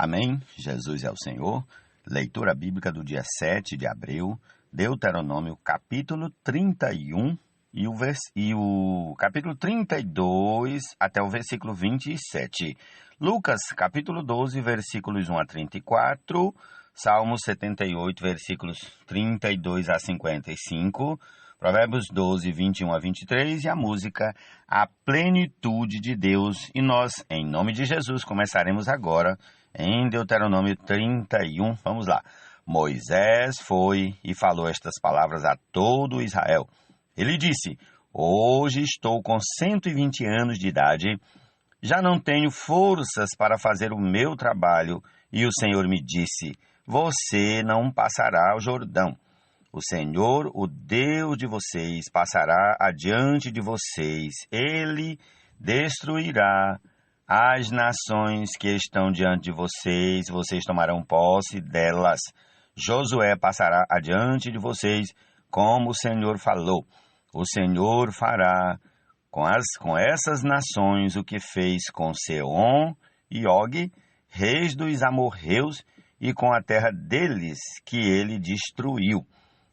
Amém? Jesus é o Senhor. Leitura bíblica do dia 7 de abril, Deuteronômio capítulo 31 e o capítulo 32 até o versículo 27. Lucas capítulo 12, versículos 1 a 34, Salmos 78, versículos 32 a 55, Provérbios 12, 21 a 23 e a música A Plenitude de Deus. E nós, em nome de Jesus, começaremos agora em Deuteronômio 31. Vamos lá. Moisés foi e falou estas palavras a todo Israel. Ele disse: Hoje estou com 120 anos de idade, já não tenho forças para fazer o meu trabalho. E o Senhor me disse: Você não passará o Jordão. O Senhor, o Deus de vocês, passará adiante de vocês. Ele destruirá as nações que estão diante de vocês. Vocês tomarão posse delas. Josué passará adiante de vocês, como o Senhor falou. O Senhor fará com essas nações o que fez com Seom e Og, reis dos amorreus, e com a terra deles que ele destruiu.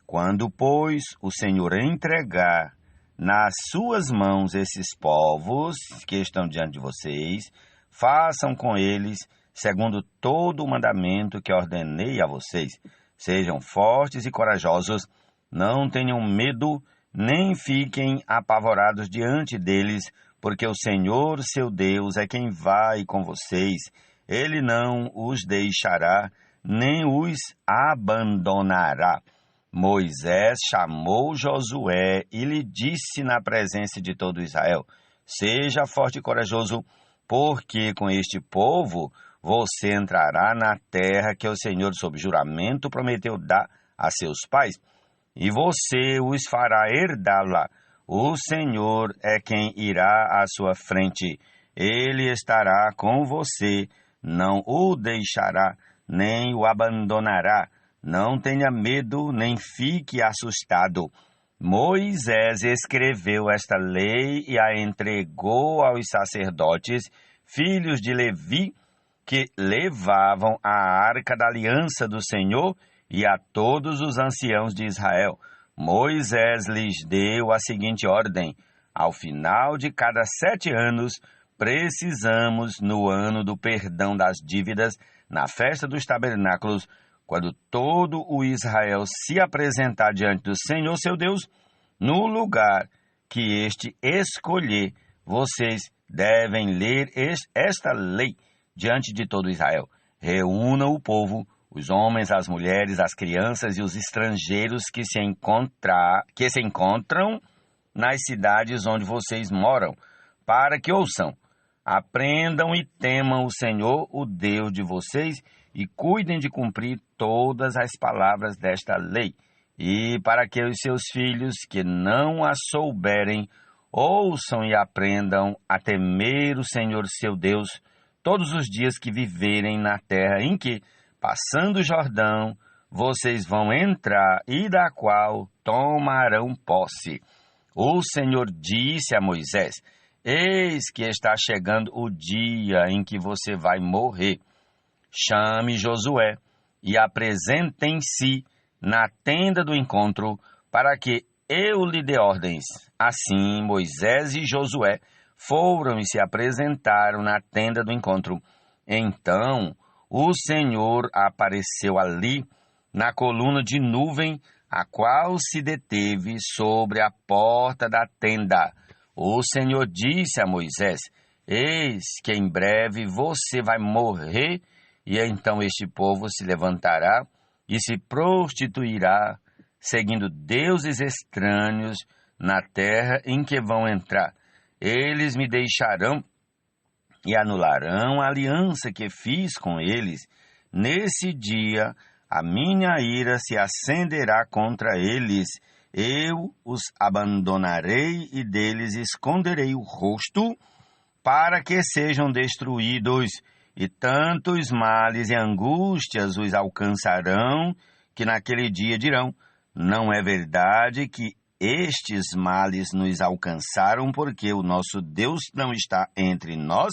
Quando, pois, o Senhor entregar nas suas mãos esses povos que estão diante de vocês, façam com eles segundo todo o mandamento que ordenei a vocês. Sejam fortes e corajosos, não tenham medo, nem fiquem apavorados diante deles, porque o Senhor, seu Deus, é quem vai com vocês. Ele não os deixará, nem os abandonará. Moisés chamou Josué e lhe disse na presença de todo Israel: Seja forte e corajoso, porque com este povo você entrará na terra que o Senhor, sob juramento, prometeu dar a seus pais, e você os fará herdá-la. O Senhor é quem irá à sua frente. Ele estará com você, não o deixará, nem o abandonará. Não tenha medo, nem fique assustado. Moisés escreveu esta lei e a entregou aos sacerdotes, filhos de Levi, que levavam a arca da aliança do Senhor, e a todos os anciãos de Israel. Moisés lhes deu a seguinte ordem: ao final de cada 7 anos, precisamos, no ano do perdão das dívidas, na festa dos tabernáculos, quando todo o Israel se apresentar diante do Senhor seu Deus, no lugar que este escolher, vocês devem ler esta lei diante de todo Israel. Reúnam o povo, os homens, as mulheres, as crianças e os estrangeiros que se encontram nas cidades onde vocês moram, para que ouçam, aprendam e temam o Senhor, o Deus de vocês, e cuidem de cumprir todas as palavras desta lei, e para que os seus filhos, que não a souberem, ouçam e aprendam a temer o Senhor seu Deus todos os dias que viverem na terra em que, passando o Jordão, vocês vão entrar e da qual tomarão posse. O Senhor disse a Moisés: Eis que está chegando o dia em que você vai morrer. Chame Josué e apresentem-se na tenda do encontro, para que eu lhe dê ordens. Assim, Moisés e Josué foram e se apresentaram na tenda do encontro. Então, o Senhor apareceu ali na coluna de nuvem, a qual se deteve sobre a porta da tenda. O Senhor disse a Moisés: Eis que em breve você vai morrer, e então este povo se levantará e se prostituirá, seguindo deuses estranhos na terra em que vão entrar. Eles me deixarão e anularão a aliança que fiz com eles. Nesse dia, a minha ira se acenderá contra eles. Eu os abandonarei e deles esconderei o rosto, para que sejam destruídos. E tantos males e angústias os alcançarão, que naquele dia dirão: não é verdade que estes males nos alcançaram porque o nosso Deus não está entre nós?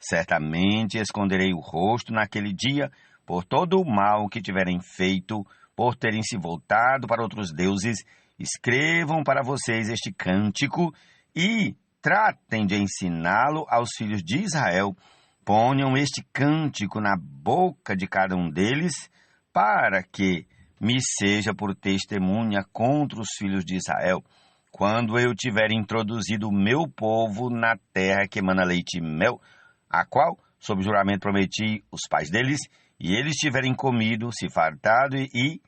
Certamente esconderei o rosto naquele dia por todo o mal que tiverem feito, por terem se voltado para outros deuses. Escrevam para vocês este cântico e tratem de ensiná-lo aos filhos de Israel. Ponham este cântico na boca de cada um deles, para que me seja por testemunha contra os filhos de Israel, quando eu tiver introduzido o meu povo na terra que emana leite e mel, a qual, sob juramento, prometi os pais deles, e eles tiverem comido, se fartado e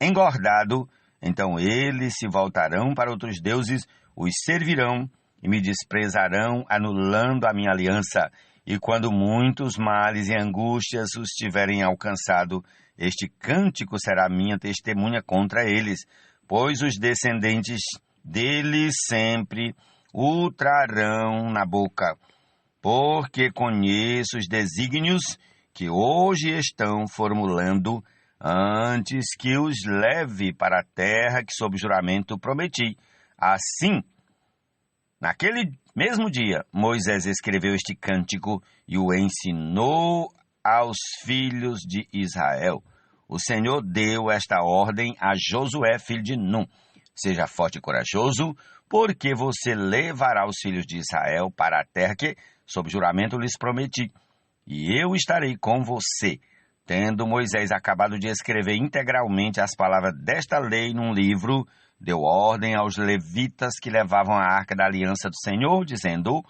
engordado, então eles se voltarão para outros deuses, os servirão e me desprezarão, anulando a minha aliança. E quando muitos males e angústias os tiverem alcançado, este cântico será minha testemunha contra eles, pois os descendentes deles sempre o trarão na boca, porque conheço os desígnios que hoje estão formulando, antes que os leve para a terra que sob juramento prometi. Assim, naquele mesmo dia, Moisés escreveu este cântico e o ensinou aos filhos de Israel. O Senhor deu esta ordem a Josué, filho de Num: seja forte e corajoso, porque você levará os filhos de Israel para a terra que, sob juramento, lhes prometi. E eu estarei com você. Tendo Moisés acabado de escrever integralmente as palavras desta lei num livro, deu ordem aos levitas que levavam a arca da aliança do Senhor, dizendo: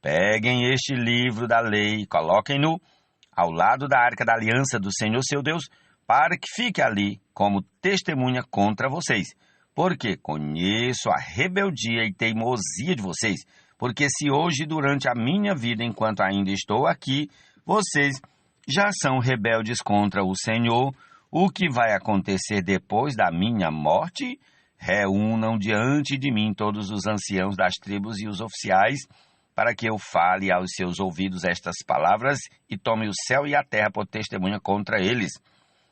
peguem este livro da lei, coloquem-no ao lado da arca da aliança do Senhor seu Deus, para que fique ali como testemunha contra vocês. Porque conheço a rebeldia e teimosia de vocês. Porque se hoje, durante a minha vida, enquanto ainda estou aqui, vocês já são rebeldes contra o Senhor, o que vai acontecer depois da minha morte? Reúnam diante de mim todos os anciãos das tribos e os oficiais, para que eu fale aos seus ouvidos estas palavras e tome o céu e a terra por testemunha contra eles.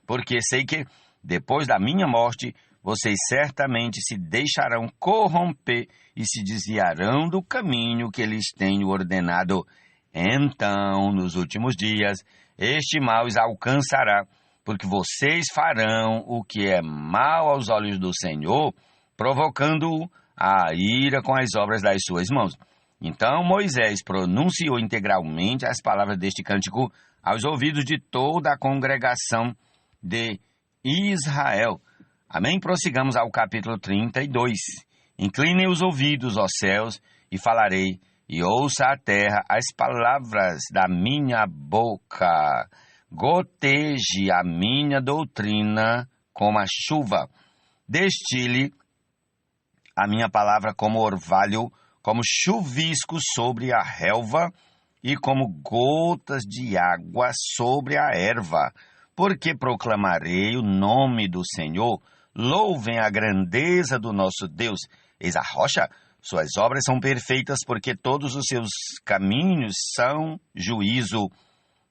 Porque sei que, depois da minha morte, vocês certamente se deixarão corromper e se desviarão do caminho que lhes tenho ordenado. Então, nos últimos dias, este mal os alcançará, porque vocês farão o que é mal aos olhos do Senhor, provocando-o a ira com as obras das suas mãos. Então Moisés pronunciou integralmente as palavras deste cântico aos ouvidos de toda a congregação de Israel. Amém? Prossigamos ao capítulo 32. Inclinem os ouvidos, ó céus, e falarei, e ouça a terra as palavras da minha boca. Goteje a minha doutrina como a chuva. Destile a minha palavra como orvalho, como chuvisco sobre a relva e como gotas de água sobre a erva. Porque proclamarei o nome do Senhor. Louvem a grandeza do nosso Deus. Eis a rocha, suas obras são perfeitas, porque todos os seus caminhos são juízo.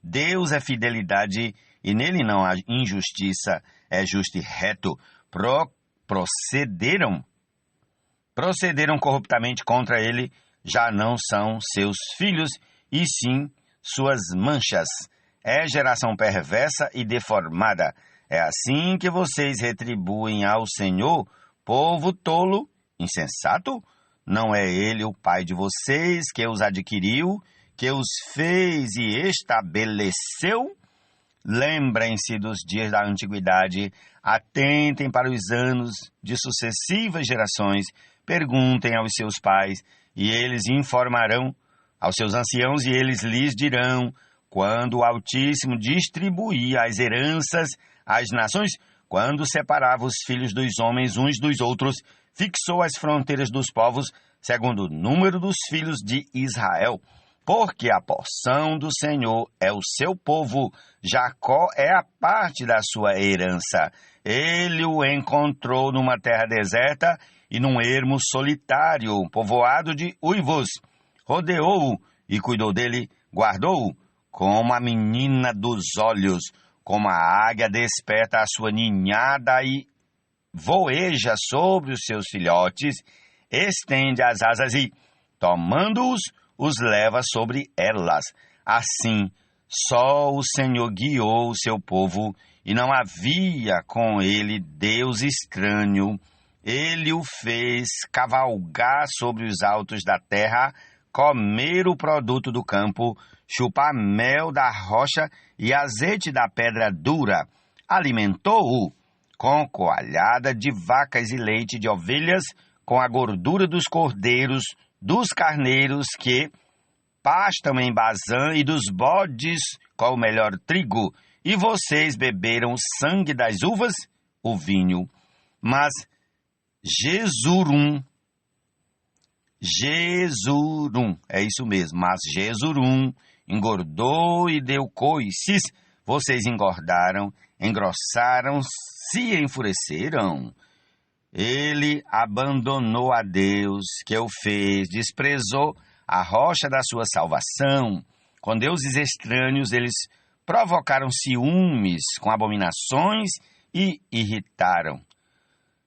Deus é fidelidade e nele não há injustiça, é justo e reto. Procederam corruptamente contra ele, já não são seus filhos, e sim suas manchas. É geração perversa e deformada. É assim que vocês retribuem ao Senhor, povo tolo, insensato? Não é ele o pai de vocês que os adquiriu, que os fez e estabeleceu? Lembrem-se dos dias da antiguidade, atentem para os anos de sucessivas gerações, perguntem aos seus pais, e eles informarão, aos seus anciãos, e eles lhes dirão, quando o Altíssimo distribuía as heranças às nações, quando separava os filhos dos homens uns dos outros, fixou as fronteiras dos povos, segundo o número dos filhos de Israel. Porque a porção do Senhor é o seu povo, Jacó é a parte da sua herança. Ele o encontrou numa terra deserta e num ermo solitário, povoado de uivos. Rodeou-o e cuidou dele, guardou-o, como a menina dos olhos, como a águia desperta a sua ninhada e voeja sobre os seus filhotes, estende as asas e, tomando-os, os leva sobre elas. Assim, só o Senhor guiou o seu povo, e não havia com ele Deus estranho. Ele o fez cavalgar sobre os altos da terra, comer o produto do campo, chupar mel da rocha e azeite da pedra dura. Alimentou-o com coalhada de vacas e leite de ovelhas, com a gordura dos cordeiros, dos carneiros que pastam em Bazã e dos bodes com o melhor trigo. E vocês beberam o sangue das uvas, o vinho. Mas Jesurum, é isso mesmo, mas Jesurum engordou e deu coices. Vocês engordaram, engrossaram, se enfureceram. Ele abandonou a Deus que o fez, desprezou a rocha da sua salvação. Com deuses estranhos, eles provocaram ciúmes com abominações e irritaram.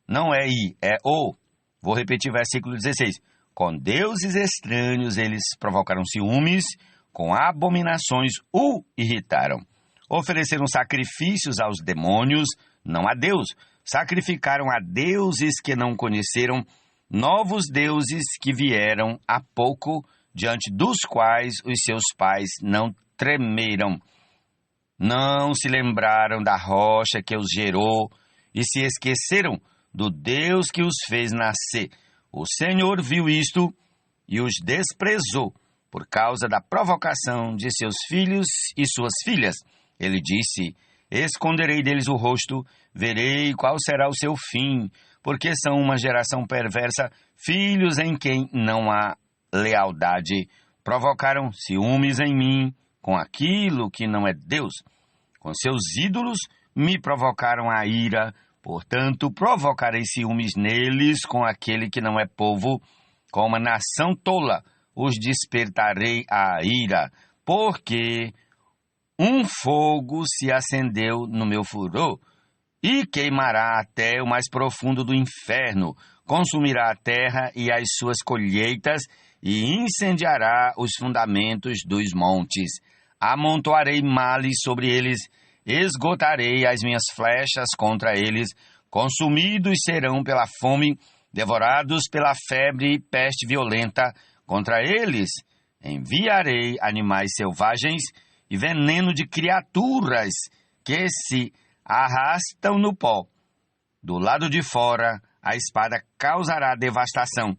Não é i, é o. Vou repetir o versículo 16. Com deuses estranhos, eles provocaram ciúmes, com abominações o irritaram. Ofereceram sacrifícios aos demônios, não a Deus. Sacrificaram a deuses que não conheceram, novos deuses que vieram há pouco, diante dos quais os seus pais não tremeram. Não se lembraram da rocha que os gerou e se esqueceram do Deus que os fez nascer. O Senhor viu isto e os desprezou por causa da provocação de seus filhos e suas filhas. Ele disse: esconderei deles o rosto, verei qual será o seu fim, porque são uma geração perversa, filhos em quem não há lealdade. Provocaram ciúmes em mim com aquilo que não é Deus. Com seus ídolos me provocaram a ira, portanto provocarei ciúmes neles com aquele que não é povo. Com uma nação tola os despertarei a ira, porque um fogo se acendeu no meu furor e queimará até o mais profundo do inferno, consumirá a terra e as suas colheitas e incendiará os fundamentos dos montes. Amontoarei males sobre eles, esgotarei as minhas flechas contra eles, consumidos serão pela fome, devorados pela febre e peste violenta. Contra eles enviarei animais selvagens e veneno de criaturas que se arrastam no pó. Do lado de fora, a espada causará devastação.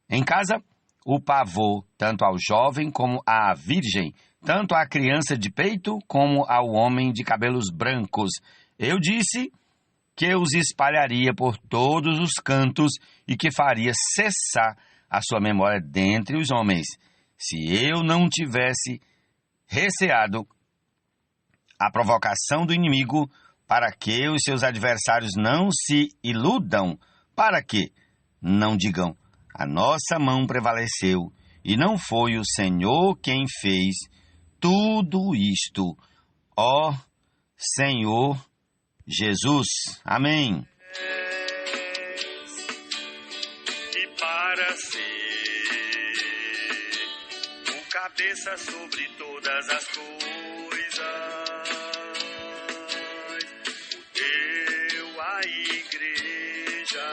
Em casa, o pavor, tanto ao jovem como à virgem, tanto à criança de peito como ao homem de cabelos brancos. Eu disse que os espalharia por todos os cantos e que faria cessar a sua memória dentre os homens. Se eu não tivesse receado a provocação do inimigo, para que os seus adversários não se iludam, para que não digam: a nossa mão prevaleceu, e não foi o Senhor quem fez tudo isto. Ó Senhor Jesus. Amém. E para ser o cabeça sobre todas as coisas, o teu a igreja,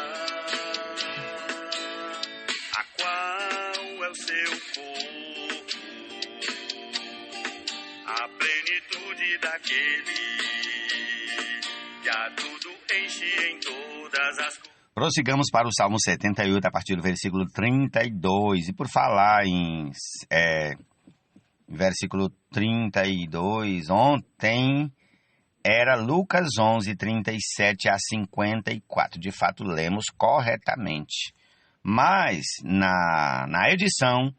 a qual é o seu corpo, a plenitude daquele que a tudo enche em todas as coisas. Prossigamos para o Salmo 78, a partir do versículo 32. E por falar em versículo 32, ontem era Lucas 11, 37 a 54. De fato, lemos corretamente. Mas na edição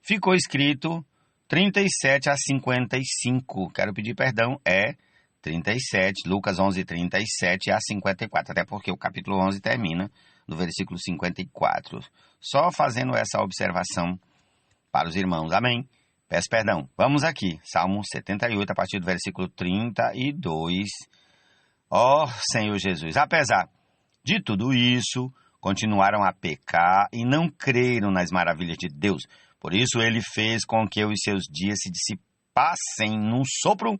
ficou escrito 37 a 55. Quero pedir perdão, 37, Lucas 11, 37 a 54, até porque o capítulo 11 termina no versículo 54. Só fazendo essa observação para os irmãos. Amém? Peço perdão. Vamos aqui, Salmo 78, a partir do versículo 32. Ó Senhor Jesus, apesar de tudo isso, continuaram a pecar e não creram nas maravilhas de Deus. Por isso ele fez com que os seus dias se dissipassem passem num sopro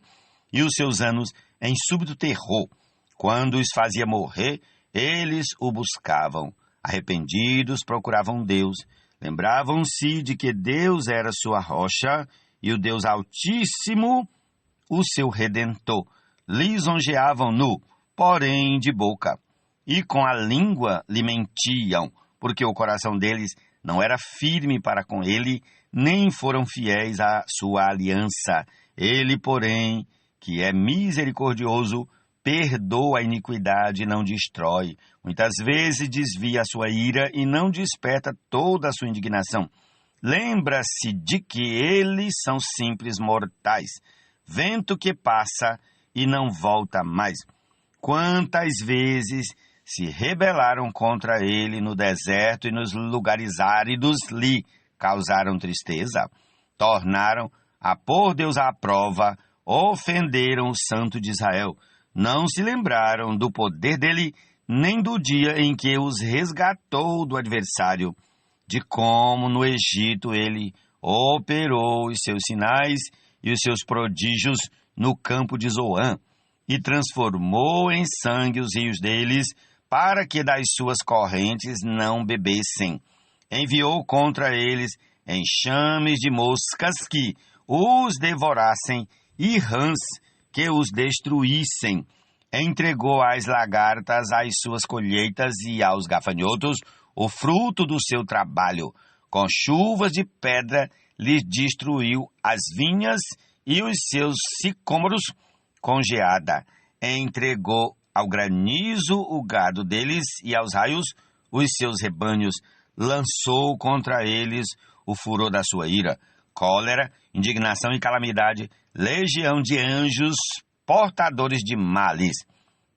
e os seus anos em súbito terror. Quando os fazia morrer, eles o buscavam. Arrependidos, procuravam Deus. Lembravam-se de que Deus era sua rocha e o Deus Altíssimo, o seu Redentor. Lisonjeavam-no, porém de boca, e com a língua lhe mentiam, porque o coração deles não era firme para com ele, nem foram fiéis à sua aliança. Ele, porém, que é misericordioso, perdoa a iniquidade e não destrói. Muitas vezes desvia a sua ira e não desperta toda a sua indignação. Lembra-se de que eles são simples mortais, vento que passa e não volta mais. Quantas vezes se rebelaram contra ele no deserto e nos lugares áridos lhe causaram tristeza, tornaram a pôr Deus à prova, ofenderam o Santo de Israel. Não se lembraram do poder dele, nem do dia em que os resgatou do adversário, de como no Egito ele operou os seus sinais e os seus prodígios no campo de Zoã, e transformou em sangue os rios deles, para que das suas correntes não bebessem. Enviou contra eles enxames de moscas que os devorassem e rãs que os destruíssem. Entregou às lagartas as suas colheitas e aos gafanhotos o fruto do seu trabalho. Com chuvas de pedra lhes destruiu as vinhas e os seus sicômoros com geada. Entregou ao granizo o gado deles e aos raios os seus rebanhos. Lançou contra eles o furor da sua ira, cólera, indignação e calamidade, legião de anjos portadores de males.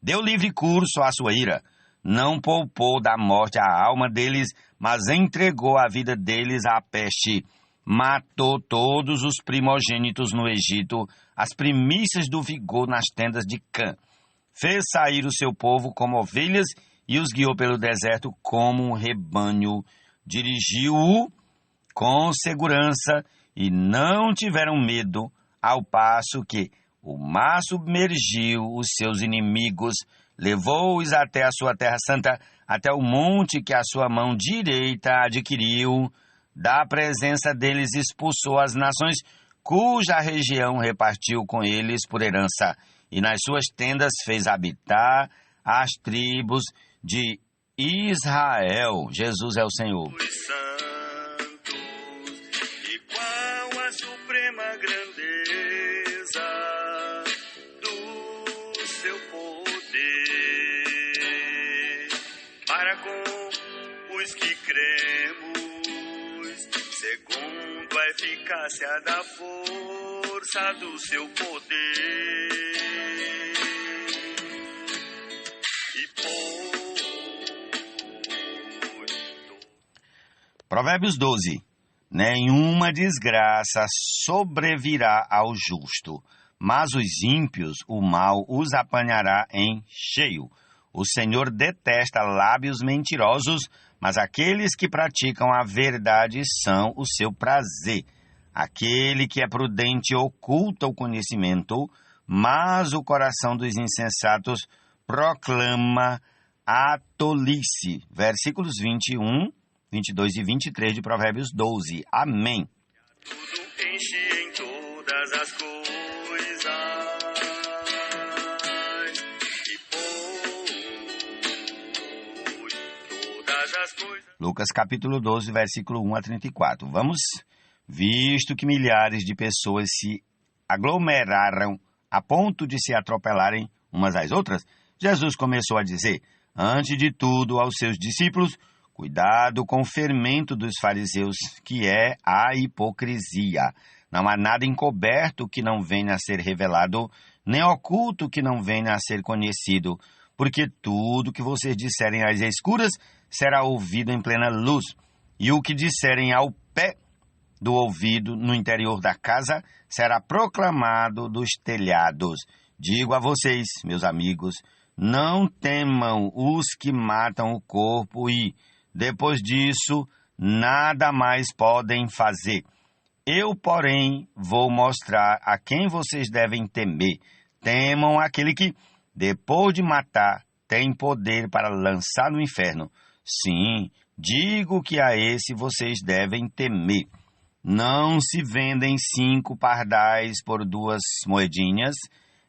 Deu livre curso à sua ira, não poupou da morte a alma deles, mas entregou a vida deles à peste. Matou todos os primogênitos no Egito, as primícias do vigor nas tendas de Cã. Fez sair o seu povo como ovelhas e os guiou pelo deserto como um rebanho. Dirigiu-o com segurança e não tiveram medo, ao passo que o mar submergiu os seus inimigos, levou-os até a sua terra santa, até o monte que a sua mão direita adquiriu. Da presença deles expulsou as nações, cuja região repartiu com eles por herança, e nas suas tendas fez habitar as tribos de Israel. Jesus é o Senhor. Os santos, e qual a suprema grandeza do seu poder para com os que cremos, segundo a eficácia da força do seu poder. Provérbios 12. Nenhuma desgraça sobrevirá ao justo, mas os ímpios o mal os apanhará em cheio. O Senhor detesta lábios mentirosos, mas aqueles que praticam a verdade são o seu prazer. Aquele que é prudente oculta o conhecimento, mas o coração dos insensatos proclama a tolice. Versículos 21, 22 e 23 de Provérbios 12. Amém. Tudo enche em todas as coisas e pôs todas as coisas. Lucas capítulo 12, versículo 1 a 34. Vamos, visto que milhares de pessoas se aglomeraram a ponto de se atropelarem umas às outras, Jesus começou a dizer, antes de tudo, aos seus discípulos, cuidado com o fermento dos fariseus, que é a hipocrisia. Não há nada encoberto que não venha a ser revelado, nem oculto que não venha a ser conhecido, porque tudo que vocês disserem às escuras será ouvido em plena luz, e o que disserem ao pé do ouvido no interior da casa será proclamado dos telhados. Digo a vocês, meus amigos, não temam os que matam o corpo e, depois disso, nada mais podem fazer. Eu, porém, vou mostrar a quem vocês devem temer. Temam aquele que, depois de matar, tem poder para lançar no inferno. Sim, digo que a esse vocês devem temer. Não se vendem 5 pardais por 2 moedinhas.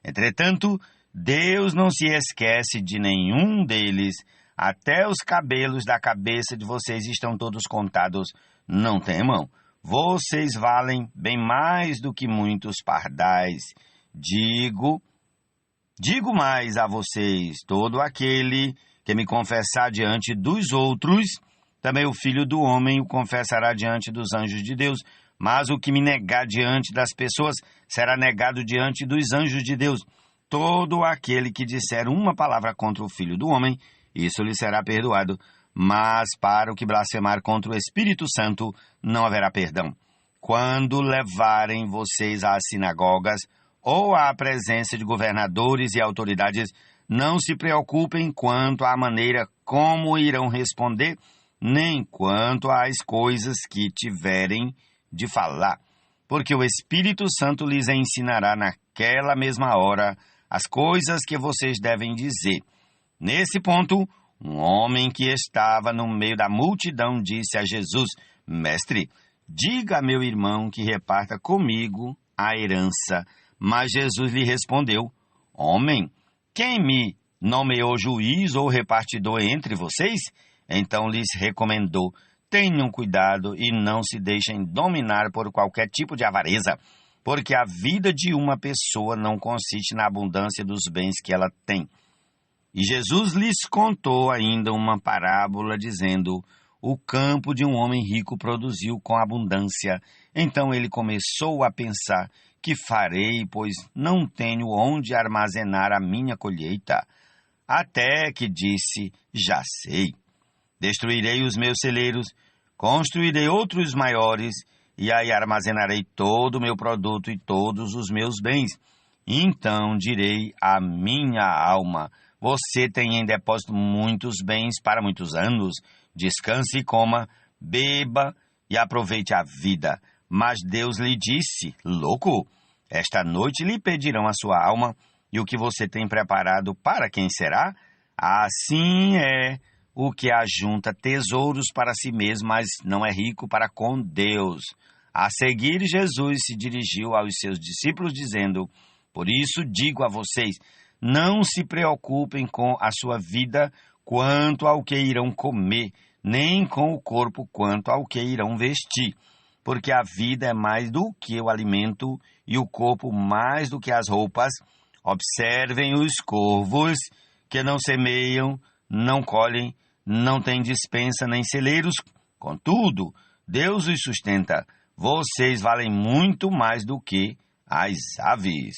Entretanto, Deus não se esquece de nenhum deles. Até os cabelos da cabeça de vocês estão todos contados. Não temam. Vocês valem bem mais do que muitos pardais. Digo mais a vocês, todo aquele que me confessar diante dos outros, também o Filho do Homem o confessará diante dos anjos de Deus. Mas o que me negar diante das pessoas será negado diante dos anjos de Deus. Todo aquele que disser uma palavra contra o Filho do Homem, isso lhe será perdoado. Mas para o que blasfemar contra o Espírito Santo, não haverá perdão. Quando levarem vocês às sinagogas ou à presença de governadores e autoridades, não se preocupem quanto à maneira como irão responder, nem quanto às coisas que tiverem de falar, porque o Espírito Santo lhes ensinará naquela mesma hora as coisas que vocês devem dizer. Nesse ponto, um homem que estava no meio da multidão disse a Jesus: Mestre, diga a meu irmão que reparta comigo a herança. Mas Jesus lhe respondeu: Homem, quem me nomeou juiz ou repartidor entre vocês? Então lhes recomendou: tenham cuidado e não se deixem dominar por qualquer tipo de avareza, porque a vida de uma pessoa não consiste na abundância dos bens que ela tem. E Jesus lhes contou ainda uma parábola, dizendo: o campo de um homem rico produziu com abundância. Então ele começou a pensar: que farei, pois não tenho onde armazenar a minha colheita? Até que disse: já sei. Destruirei os meus celeiros, construirei outros maiores, e aí armazenarei todo o meu produto e todos os meus bens. Então direi à minha alma: você tem em depósito muitos bens para muitos anos. Descanse e coma, beba e aproveite a vida. Mas Deus lhe disse: louco, esta noite lhe pedirão a sua alma, e o que você tem preparado para quem será? Assim é o que ajunta tesouros para si mesmo, mas não é rico para com Deus. A seguir, Jesus se dirigiu aos seus discípulos, dizendo: por isso digo a vocês, não se preocupem com a sua vida quanto ao que irão comer, nem com o corpo quanto ao que irão vestir. Porque a vida é mais do que o alimento e o corpo mais do que as roupas. Observem os corvos, que não semeiam, não colhem, não têm despensa nem celeiros. Contudo, Deus os sustenta. Vocês valem muito mais do que as aves.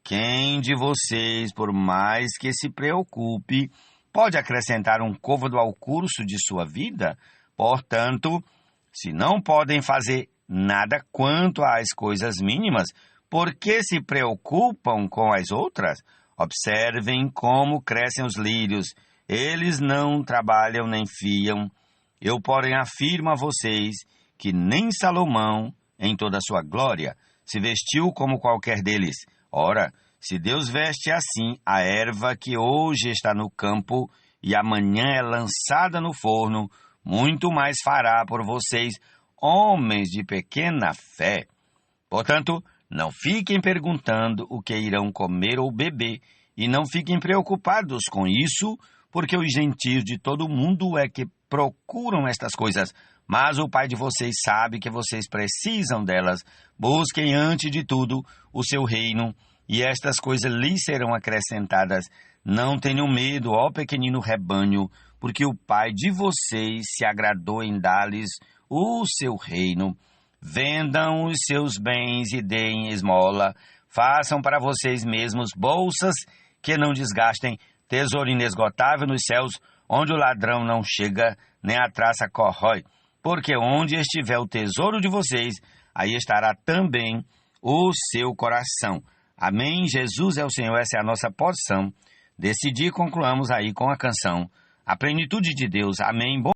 Quem de vocês, por mais que se preocupe, pode acrescentar um côvado ao curso de sua vida? Portanto, se não podem fazer nada quanto às coisas mínimas, por que se preocupam com as outras? Observem como crescem os lírios. Eles não trabalham nem fiam. Eu, porém, afirmo a vocês que nem Salomão, em toda a sua glória, se vestiu como qualquer deles. Ora, se Deus veste assim a erva que hoje está no campo e amanhã é lançada no forno, muito mais fará por vocês, homens de pequena fé. Portanto, não fiquem perguntando o que irão comer ou beber, e não fiquem preocupados com isso, porque os gentios de todo o mundo é que procuram estas coisas. Mas o Pai de vocês sabe que vocês precisam delas. Busquem antes de tudo o seu reino, e estas coisas lhes serão acrescentadas. Não tenham medo, ó pequenino rebanho, porque o Pai de vocês se agradou em dar-lhes o seu reino. Vendam os seus bens e deem esmola. Façam para vocês mesmos bolsas que não desgastem, tesouro inesgotável nos céus, onde o ladrão não chega, nem a traça corrói. Porque onde estiver o tesouro de vocês, aí estará também o seu coração. Amém? Jesus é o Senhor, essa é a nossa porção. Desse dia concluamos aí com a canção A Plenitude de Deus. Amém?